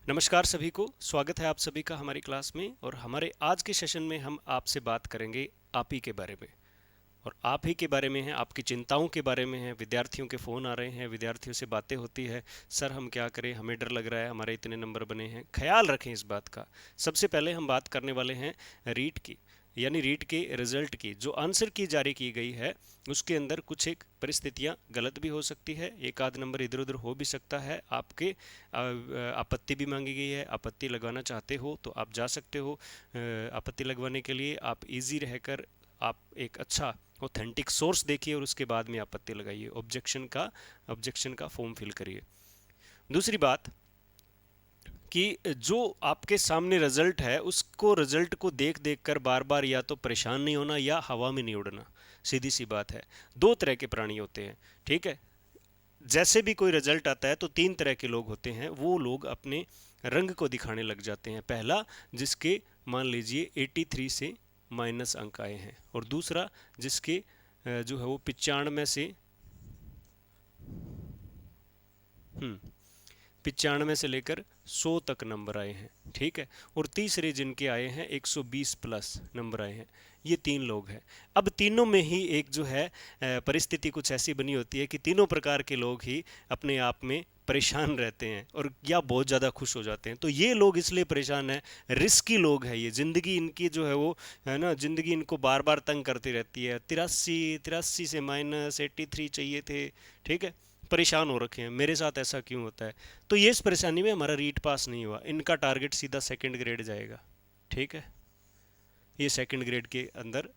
नमस्कार सभी को, स्वागत है आप सभी का हमारी क्लास में। और हमारे आज के सेशन में हम आपसे बात करेंगे आप ही के बारे में। और आप ही के बारे में है, आपकी चिंताओं के बारे में है। विद्यार्थियों के फ़ोन आ रहे हैं, विद्यार्थियों से बातें होती है, सर हम क्या करें, हमें डर लग रहा है, हमारे इतने नंबर बने हैं। ख्याल रखें इस बात का। सबसे पहले हम बात करने वाले हैं रीट की, यानी रीट के रिजल्ट की। जो आंसर की जारी की गई है उसके अंदर कुछ एक परिस्थितियां गलत भी हो सकती है, एक आध नंबर इधर उधर हो भी सकता है। आपके आपत्ति भी मांगी गई है। आपत्ति लगवाना चाहते हो तो आप जा सकते हो। आपत्ति लगवाने के लिए आप इजी रहकर आप एक अच्छा ऑथेंटिक सोर्स देखिए और उसके बाद में आपत्ति लगाइए। ऑब्जेक्शन का फॉर्म फिल करिए। दूसरी बात कि जो आपके सामने रिजल्ट है उसको रिजल्ट को देख देख कर बार बार या तो परेशान नहीं होना या हवा में नहीं उड़ना। सीधी सी बात है। दो तरह के प्राणी होते हैं, ठीक है। जैसे भी कोई रिजल्ट आता है तो तीन तरह के लोग होते हैं। वो लोग अपने रंग को दिखाने लग जाते हैं। पहला, जिसके मान लीजिए 83 से माइनस अंक आए हैं, और दूसरा जिसके जो है वो 95 से 95 से लेकर 100 तक नंबर आए हैं, ठीक है। और तीसरे जिनके आए हैं 120 प्लस नंबर आए हैं। ये तीन लोग हैं। अब तीनों में ही एक जो है परिस्थिति कुछ ऐसी बनी होती है कि तीनों प्रकार के लोग ही अपने आप में परेशान रहते हैं और या बहुत ज़्यादा खुश हो जाते हैं। तो ये लोग इसलिए परेशान हैं, रिस्की लोग हैं ये। ज़िंदगी इनकी जो है वो है ना, ज़िंदगी इनको बार बार तंग करती रहती है। 83 से माइनस 83 चाहिए थे, ठीक है। परेशान हो रखे हैं, मेरे साथ ऐसा क्यों होता है। तो ये इस परेशानी में हमारा रीट पास नहीं हुआ। इनका टारगेट सीधा सेकंड ग्रेड जाएगा, ठीक है। ये सेकंड ग्रेड के अंदर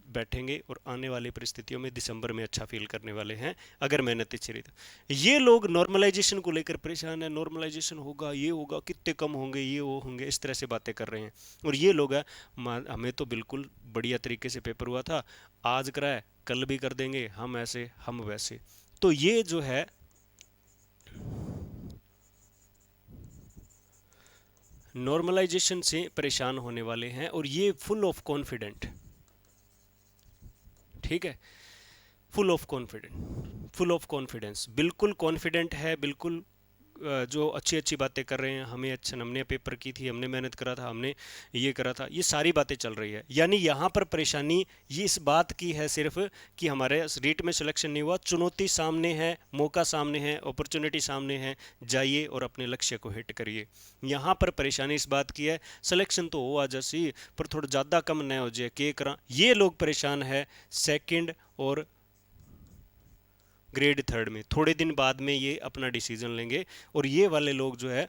बैठेंगे और आने वाली परिस्थितियों में दिसंबर में अच्छा फील करने वाले हैं अगर मेहनत अच्छी रही तो। ये लोग नॉर्मलाइजेशन को लेकर परेशान है। नॉर्मलाइजेशन होगा, ये होगा, कितने कम होंगे, ये वो होंगे, इस तरह से बातें कर रहे हैं। और ये लोग है, हमें तो बिल्कुल बढ़िया तरीके से पेपर हुआ था, आज कराए कल भी कर देंगे, हम ऐसे हम वैसे। तो ये जो है नॉर्मलाइजेशन से परेशान होने वाले हैं और ये फुल ऑफ कॉन्फिडेंट, ठीक है। फुल ऑफ कॉन्फिडेंस, बिल्कुल कॉन्फिडेंट है, बिल्कुल जो अच्छी अच्छी बातें कर रहे हैं। हमें अच्छा, हमने पेपर की थी, हमने मेहनत करा था, हमने ये करा था, ये सारी बातें चल रही है। यानी यहाँ पर परेशानी ये इस बात की है सिर्फ कि हमारे रीट में सिलेक्शन नहीं हुआ। चुनौती सामने है, मौका सामने है, अपॉर्चुनिटी सामने है, जाइए और अपने लक्ष्य को हिट करिए। यहाँ पर परेशानी इस बात की है सिलेक्शन तो हो आ जैसी, पर थोड़ा ज़्यादा कम न हो जाए, के करा। ये लोग परेशान है सेकंड और ग्रेड थर्ड में। थोड़े दिन बाद में ये अपना डिसीजन लेंगे। और ये वाले लोग जो है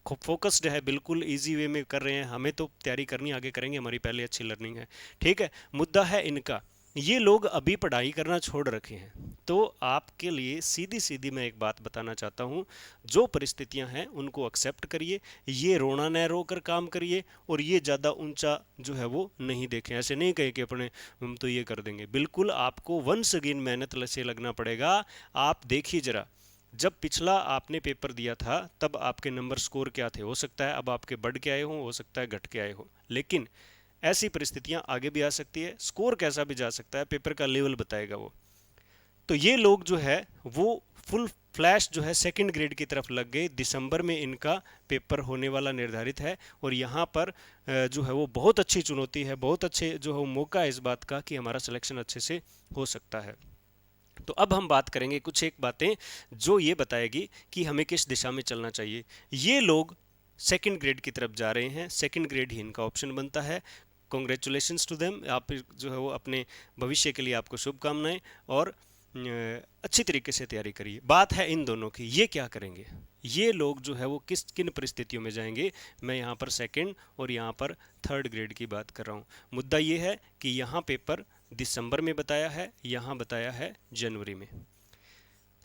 फोकस्ड है, बिल्कुल इजी वे में कर रहे हैं। हमें तो तैयारी करनी, आगे करेंगे, हमारी पहले अच्छी लर्निंग है, ठीक है। मुद्दा है इनका, ये लोग अभी पढ़ाई करना छोड़ रखे हैं। तो आपके लिए सीधी सीधी मैं एक बात बताना चाहता हूँ, जो परिस्थितियां हैं उनको एक्सेप्ट करिए। ये रोना न रो कर काम करिए और ये ज़्यादा ऊंचा जो है वो नहीं देखें। ऐसे नहीं कहे कि अपने हम तो ये कर देंगे। बिल्कुल आपको वंस अगेन मेहनत से लगना पड़ेगा। आप देखिए जरा, जब पिछला आपने पेपर दिया था तब आपके नंबर स्कोर क्या थे, हो सकता है अब आपके बढ़ के आए हों, हो सकता है घट के आए हों। लेकिन ऐसी परिस्थितियां आगे भी आ सकती है, स्कोर कैसा भी जा सकता है, पेपर का लेवल बताएगा वो। तो ये लोग जो है वो फुल फ्लैश जो है सेकंड ग्रेड की तरफ लग गए। दिसंबर में इनका पेपर होने वाला निर्धारित है। और यहाँ पर जो है वो बहुत अच्छी चुनौती है, बहुत अच्छे जो है वो मौका है इस बात का कि हमारा सिलेक्शन अच्छे से हो सकता है। तो अब हम बात करेंगे कुछ एक बातें जो ये बताएगी कि हमें किस दिशा में चलना चाहिए। ये लोग सेकंड ग्रेड की तरफ जा रहे हैं, सेकंड ग्रेड ही इनका ऑप्शन बनता है। Congratulations to them. आप जो है वो अपने भविष्य के लिए आपको शुभकामनाएं। और अच्छी तरीके से तैयारी करिए। बात है इन दोनों की, ये क्या करेंगे, ये लोग जो है वो किस किन परिस्थितियों में जाएंगे। मैं यहाँ पर सेकंड और यहाँ पर थर्ड ग्रेड की बात कर रहा हूँ। मुद्दा ये है कि यहाँ पेपर दिसंबर में बताया है, यहाँ बताया है जनवरी में।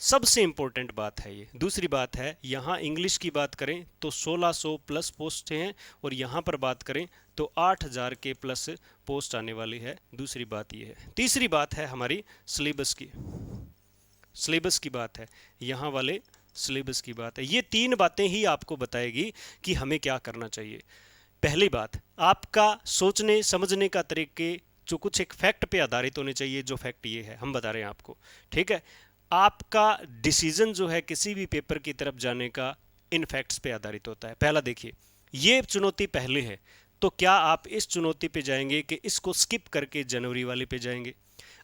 सबसे इंपॉर्टेंट बात है ये। दूसरी बात है, यहाँ इंग्लिश की बात करें तो 1600 प्लस पोस्ट हैं और यहाँ पर बात करें तो 8000 के प्लस पोस्ट आने वाली है। दूसरी बात ये है। तीसरी बात है हमारी सिलेबस की, सिलेबस की बात है, यहाँ वाले सिलेबस की बात है। ये तीन बातें ही आपको बताएगी कि हमें क्या करना चाहिए। पहली बात, आपका सोचने समझने का तरीके जो कुछ एक फैक्ट पे आधारित होने चाहिए। जो फैक्ट ये है हम बता रहे हैं आपको, ठीक है। आपका डिसीजन जो है किसी भी पेपर की तरफ जाने का इन फैक्ट्स पे आधारित होता है। पहला देखिए, ये चुनौती पहले है, तो क्या आप इस चुनौती पे जाएंगे कि इसको स्किप करके जनवरी वाले पे जाएंगे?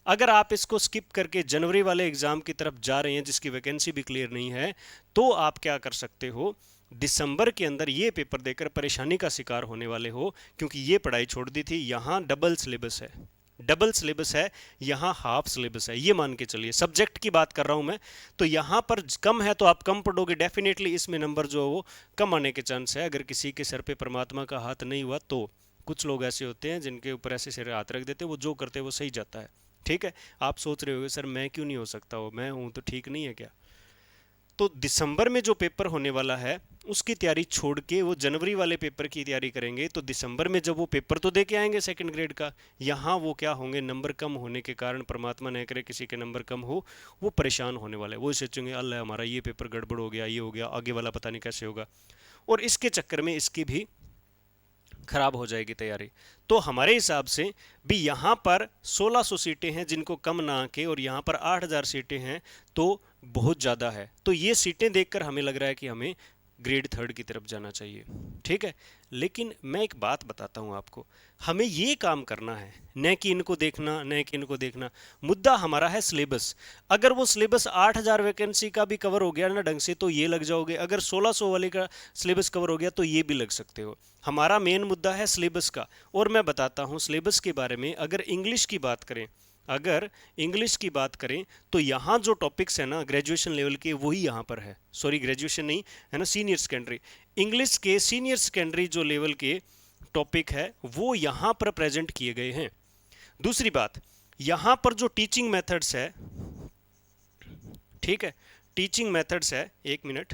अगर आप इसको स्किप करके जनवरी वाले एग्जाम की तरफ जा रहे हैं जिसकी वैकेंसी भी क्लियर नहीं है, तो आप क्या कर सकते हो, दिसंबर के अंदर ये पेपर देकर परेशानी का शिकार होने वाले हो, क्योंकि ये पढ़ाई छोड़ दी थी। यहाँ डबल सिलेबस है, डबल सिलेबस है, यहाँ हाफ सिलेबस है, ये मान के चलिए। सब्जेक्ट की बात कर रहा हूं मैं, तो यहाँ पर कम है तो आप कम पढ़ोगे, डेफिनेटली इसमें नंबर जो है वो कम आने के चांस है, अगर किसी के सर पे परमात्मा का हाथ नहीं हुआ तो। कुछ लोग ऐसे होते हैं जिनके ऊपर ऐसे सिर हाथ रख देते हैं, वो जो करते हैं वो सही जाता है। ठीक है, आप सोच रहे होगे सर मैं क्यों नहीं हो सकता, हो मैं हूं तो ठीक नहीं है क्या? तो दिसंबर में जो पेपर होने वाला है उसकी तैयारी छोड़ के वो जनवरी वाले पेपर की तैयारी करेंगे, तो दिसंबर में जब वो पेपर तो दे के आएंगे सेकंड ग्रेड का, यहाँ वो क्या होंगे, नंबर कम होने के कारण, परमात्मा न करे किसी के नंबर कम हो, वो परेशान होने वाले, वो सोचेंगे अल्लाह हमारा ये पेपर गड़बड़ हो गया, ये हो गया, आगे वाला पता नहीं कैसे होगा, और इसके चक्कर में इसकी भी खराब हो जाएगी तैयारी। तो हमारे हिसाब से भी यहाँ पर 1600 सीटें हैं जिनको कम ना आके, और यहाँ पर 8000 सीटें हैं, तो बहुत ज़्यादा है। तो ये सीटें देखकर हमें लग रहा है कि हमें ग्रेड थर्ड की तरफ जाना चाहिए। ठीक है, लेकिन मैं एक बात बताता हूँ आपको, हमें ये काम करना है, न कि इनको देखना, न कि इनको देखना। मुद्दा हमारा है सिलेबस। अगर वो सिलेबस 8000 वैकेंसी का भी कवर हो गया ना ढंग से, तो ये लग जाओगे। अगर 1600 वाले का सिलेबस कवर हो गया तो ये भी लग सकते हो। हमारा मेन मुद्दा है सिलेबस का। और मैं बताता हूँ सिलेबस के बारे में। अगर इंग्लिश की बात करें, अगर इंग्लिश की बात करें तो यहाँ जो टॉपिक्स है ना ग्रेजुएशन लेवल के, वही यहाँ पर है। सॉरी, ग्रेजुएशन नहीं है ना, सीनियर सेकेंडरी। इंग्लिश के सीनियर सेकेंडरी जो लेवल के टॉपिक है वो यहाँ पर प्रेजेंट किए गए हैं। दूसरी बात, यहाँ पर जो टीचिंग मेथड्स है, ठीक है, टीचिंग मेथड्स है, एक मिनट,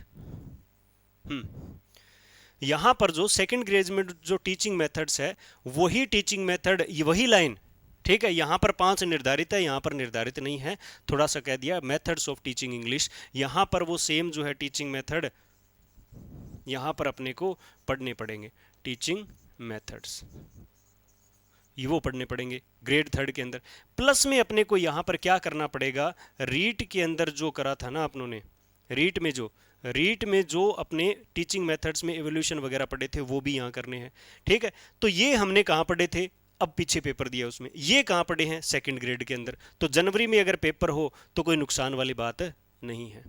यहाँ पर जो सेकंड ग्रेड में जो टीचिंग मेथड्स है, वही टीचिंग मेथड, वही लाइन, ठीक है। यहाँ पर 5 निर्धारित है, यहाँ पर निर्धारित नहीं है, थोड़ा सा कह दिया मेथड्स ऑफ टीचिंग इंग्लिश। यहाँ पर वो सेम जो है टीचिंग मेथड यहाँ पर अपने को पढ़ने पड़ेंगे, टीचिंग मेथड्स ये वो पढ़ने पड़ेंगे ग्रेड थर्ड के अंदर। प्लस में अपने को यहाँ पर क्या करना पड़ेगा, रीट के अंदर जो करा था ना अपनों ने, रीट में जो अपने टीचिंग मेथड्स में एवोल्यूशन वगैरह पढ़े थे वो भी यहाँ करने हैं। ठीक है, तो ये हमने कहाँ पढ़े थे, अब पीछे पेपर दिया उसमें, ये कहाँ पढ़े हैं, सेकंड ग्रेड के अंदर। तो जनवरी में अगर पेपर हो तो कोई नुकसान वाली बात नहीं है।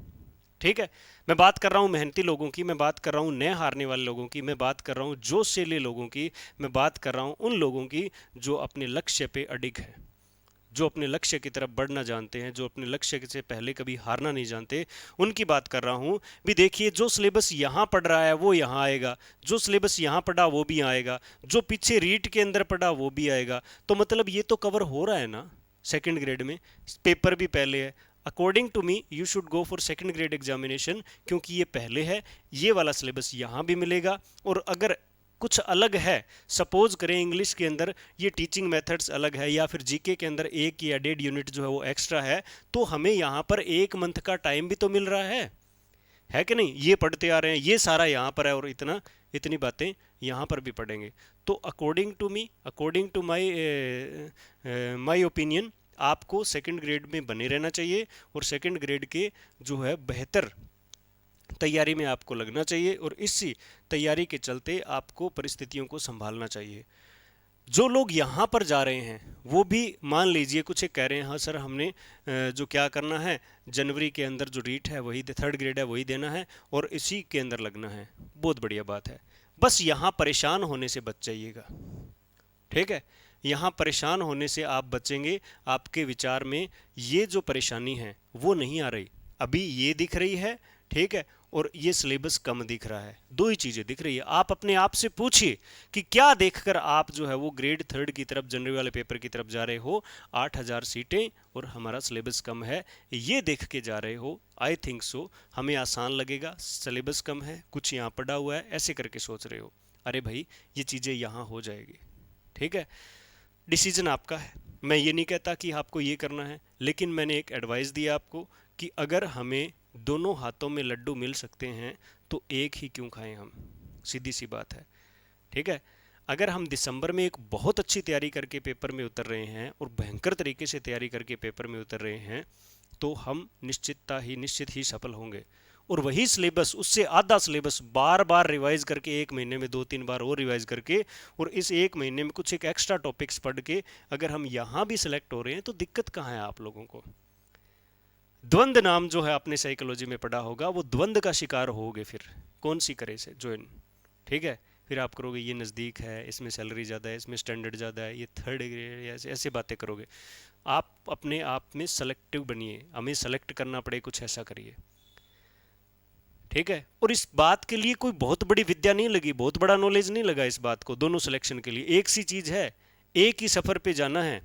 ठीक है, मैं बात कर रहा हूँ मेहनती लोगों की, मैं बात कर रहा हूँ नए हारने वाले लोगों की, मैं बात कर रहा हूँ जोशीले लोगों की, मैं बात कर रहा हूँ उन लोगों की जो अपने लक्ष्य पे अडिग है, जो अपने लक्ष्य की तरफ बढ़ना जानते हैं, जो अपने लक्ष्य से पहले कभी हारना नहीं जानते, उनकी बात कर रहा हूँ। भी देखिए, जो सिलेबस यहाँ पढ़ रहा है वो यहाँ आएगा, जो सिलेबस यहाँ पढ़ा वो भी आएगा, जो पीछे रीट के अंदर पढ़ा वो भी आएगा। तो मतलब ये तो कवर हो रहा है ना सेकंड ग्रेड में, पेपर भी पहले है। According to me you should go for second grade examination, क्योंकि ये पहले है, ये वाला सिलेबस यहाँ भी मिलेगा। और अगर कुछ अलग है, सपोज करें इंग्लिश के अंदर ये टीचिंग मेथड्स अलग है, या फिर जीके के अंदर 1 या 1.5 यूनिट जो है वो एक्स्ट्रा है, तो हमें यहाँ पर 1 मंथ का टाइम भी तो मिल रहा है कि नहीं? ये पढ़ते आ रहे हैं, ये सारा यहाँ पर है, और इतनी बातें यहाँ पर भी पढ़ेंगे। तो according to me, according to my opinion, आपको सेकंड ग्रेड में बने रहना चाहिए, और सेकंड ग्रेड के जो है बेहतर तैयारी में आपको लगना चाहिए, और इसी तैयारी के चलते आपको परिस्थितियों को संभालना चाहिए। जो लोग यहाँ पर जा रहे हैं वो भी मान लीजिए कुछ एक कह रहे हैं, हाँ सर हमने जो क्या करना है, जनवरी के अंदर जो रीट है वही, थर्ड ग्रेड है वही देना है और इसी के अंदर लगना है। बहुत बढ़िया बात है, बस यहाँ परेशान होने से बच जाइएगा। ठीक है, यहाँ परेशान होने से आप बचेंगे। आपके विचार में ये जो परेशानी है वो नहीं आ रही, अभी ये दिख रही है, ठीक है, और ये सिलेबस कम दिख रहा है, दो ही चीज़ें दिख रही है। आप अपने आप से पूछिए कि क्या देखकर आप जो है वो ग्रेड थर्ड की तरफ, जनरल वाले पेपर की तरफ जा रहे हो। 8000 सीटें और हमारा सिलेबस कम है, ये देख के जा रहे हो? आई थिंक सो, हमें आसान लगेगा, सिलेबस कम है, कुछ यहाँ पढ़ा हुआ है, ऐसे करके सोच रहे हो। अरे भाई, ये चीज़ें यहाँ हो जाएगी। ठीक है, डिसीजन आपका है, मैं ये नहीं कहता कि आपको ये करना है, लेकिन मैंने एक एडवाइस दिया आपको कि अगर हमें दोनों हाथों में लड्डू मिल सकते हैं तो एक ही क्यों खाएं हम, सीधी सी बात है। ठीक है, अगर हम दिसंबर में एक बहुत अच्छी तैयारी करके पेपर में उतर रहे हैं और भयंकर तरीके से तैयारी करके पेपर में उतर रहे हैं, तो हम निश्चित ही सफल होंगे। और वही सिलेबस, उससे आधा सिलेबस बार बार रिवाइज करके, एक महीने में 2-3 बार और रिवाइज करके, और इस एक महीने में कुछ एक एक्स्ट्रा टॉपिक्स पढ़ के अगर हम यहाँ भी सिलेक्ट हो रहे हैं तो दिक्कत कहाँ है आप लोगों को? द्वंद नाम जो है आपने साइकोलॉजी में पढ़ा होगा, वो द्वंद का शिकार होगे। फिर कौन सी करे से ज्वाइन, ठीक है? फिर आप करोगे ये नज़दीक है, इसमें सैलरी ज़्यादा है, इसमें स्टैंडर्ड ज़्यादा है, ये थर्ड ग्रेड, ऐसे ऐसे बातें करोगे। आप अपने आप में सेलेक्टिव बनिए, हमें सेलेक्ट करना पड़े कुछ ऐसा करिए, ठीक है? और इस बात के लिए कोई बहुत बड़ी विद्या नहीं लगी, बहुत बड़ा नॉलेज नहीं लगा इस बात को। दोनों सिलेक्शन के लिए एक सी चीज़ है, एक ही सफ़र पे जाना है,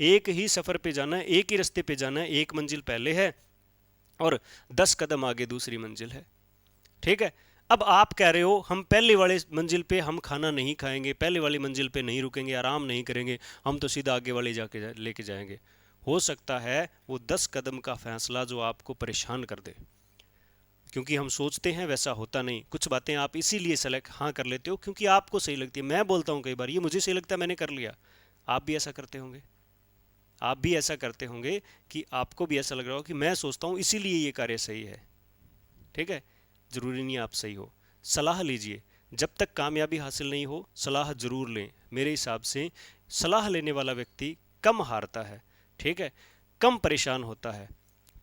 एक ही सफ़र पे जाना है, एक ही रास्ते पे जाना है, एक मंजिल पहले है और 10 कदम आगे दूसरी मंजिल है, ठीक है? अब आप कह रहे हो हम पहले वाले मंजिल पे हम खाना नहीं खाएंगे, पहले वाली मंजिल पे नहीं रुकेंगे, आराम नहीं करेंगे, हम तो सीधा आगे वाले लेके जाएंगे। हो सकता है वो 10 कदम का फैसला जो आपको परेशान कर दे, क्योंकि हम सोचते हैं वैसा होता नहीं। कुछ बातें आप इसीलिए सेलेक्ट हाँ कर लेते हो क्योंकि आपको सही लगती है। मैं बोलता हूँ कई बार ये मुझे सही लगता है, मैंने कर लिया। आप भी ऐसा करते होंगे, आप भी ऐसा करते होंगे कि आपको भी ऐसा लग रहा हो कि मैं सोचता हूँ इसीलिए ये कार्य सही है, ठीक है? ज़रूरी नहीं आप सही हो। सलाह लीजिए, जब तक कामयाबी हासिल नहीं हो सलाह ज़रूर लें। मेरे हिसाब से सलाह लेने वाला व्यक्ति कम हारता है, ठीक है, कम परेशान होता है,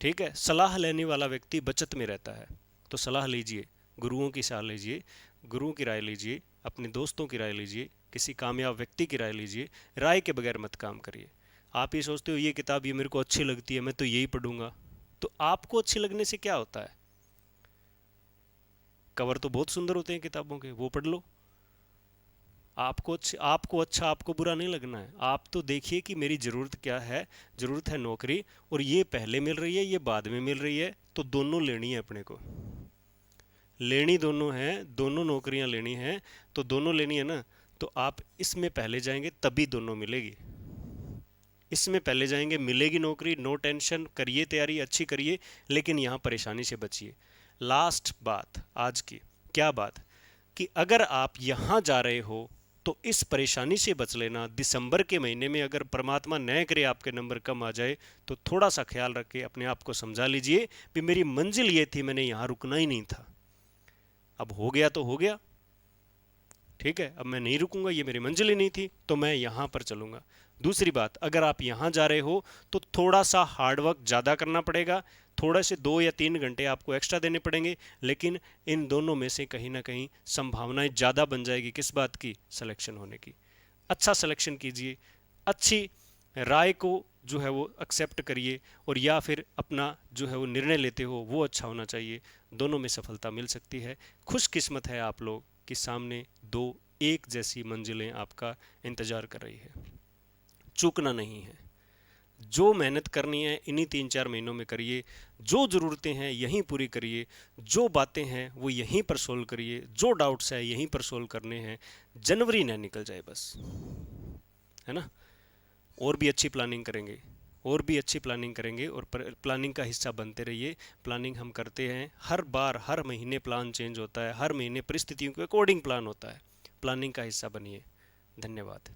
ठीक है? सलाह लेने वाला व्यक्ति बचत में रहता है। तो सलाह लीजिए, गुरुओं की सलाह लीजिए, गुरुओं की राय लीजिए, अपने दोस्तों की राय लीजिए, किसी कामयाब व्यक्ति की राय लीजिए। राय के बगैर मत काम करिए। आप ये सोचते हो ये किताब ये मेरे को अच्छी लगती है मैं तो यही पढ़ूंगा, तो आपको अच्छी लगने से क्या होता है? कवर तो बहुत सुंदर होते हैं किताबों के, वो पढ़ लो। आपको बुरा नहीं लगना है। आप तो देखिए कि मेरी ज़रूरत क्या है। ज़रूरत है नौकरी, और ये पहले मिल रही है, ये बाद में मिल रही है, तो दोनों लेनी है अपने को। लेनी दोनों है, दोनों नौकरियां लेनी है, तो दोनों लेनी है ना। तो आप इसमें पहले जाएंगे तभी दोनों मिलेगी। इसमें पहले जाएंगे मिलेगी नौकरी, नो टेंशन, करिए तैयारी अच्छी करिए, लेकिन यहाँ परेशानी से बचिए। लास्ट बात आज की क्या बात, कि अगर आप यहाँ जा रहे हो तो इस परेशानी से बच लेना। दिसंबर के महीने में अगर परमात्मा न करे आपके नंबर कम आ जाए तो थोड़ा सा ख्याल रख के अपने आप को समझा लीजिए कि मेरी मंजिल ये थी, मैंने यहाँ रुकना ही नहीं था। अब हो गया तो हो गया, ठीक है, अब मैं नहीं रुकूंगा, ये मेरी मंजिल ही नहीं थी तो मैं यहाँ पर चलूंगा। दूसरी बात, अगर आप यहाँ जा रहे हो तो थोड़ा सा हार्डवर्क ज़्यादा करना पड़ेगा, थोड़े से 2 या 3 घंटे आपको एक्स्ट्रा देने पड़ेंगे, लेकिन इन दोनों में से कहीं ना कहीं संभावनाएं ज़्यादा बन जाएगी किस बात की? सिलेक्शन होने की। अच्छा सिलेक्शन कीजिए, अच्छी राय को जो है वो एक्सेप्ट करिए, और या फिर अपना जो है वो निर्णय लेते हो वो अच्छा होना चाहिए। दोनों में सफलता मिल सकती है। खुशकिस्मत है आप लोग कि सामने दो एक जैसी मंजिलें आपका इंतज़ार कर रही है। चूकना नहीं है, जो मेहनत करनी है इन्हीं 3-4 महीनों में करिए, जो ज़रूरतें हैं यहीं पूरी करिए, जो बातें हैं वो यहीं पर सोल्व करिए, जो डाउट्स हैं यहीं पर सोल्व करने हैं। जनवरी ना निकल जाए बस, है ना? और भी अच्छी प्लानिंग करेंगे, और भी अच्छी प्लानिंग करेंगे, और प्लानिंग का हिस्सा बनते रहिए। प्लानिंग हम करते हैं हर बार, हर महीने प्लान चेंज होता है, हर महीने परिस्थितियों के अकॉर्डिंग प्लान होता है। प्लानिंग का हिस्सा बनिए। धन्यवाद।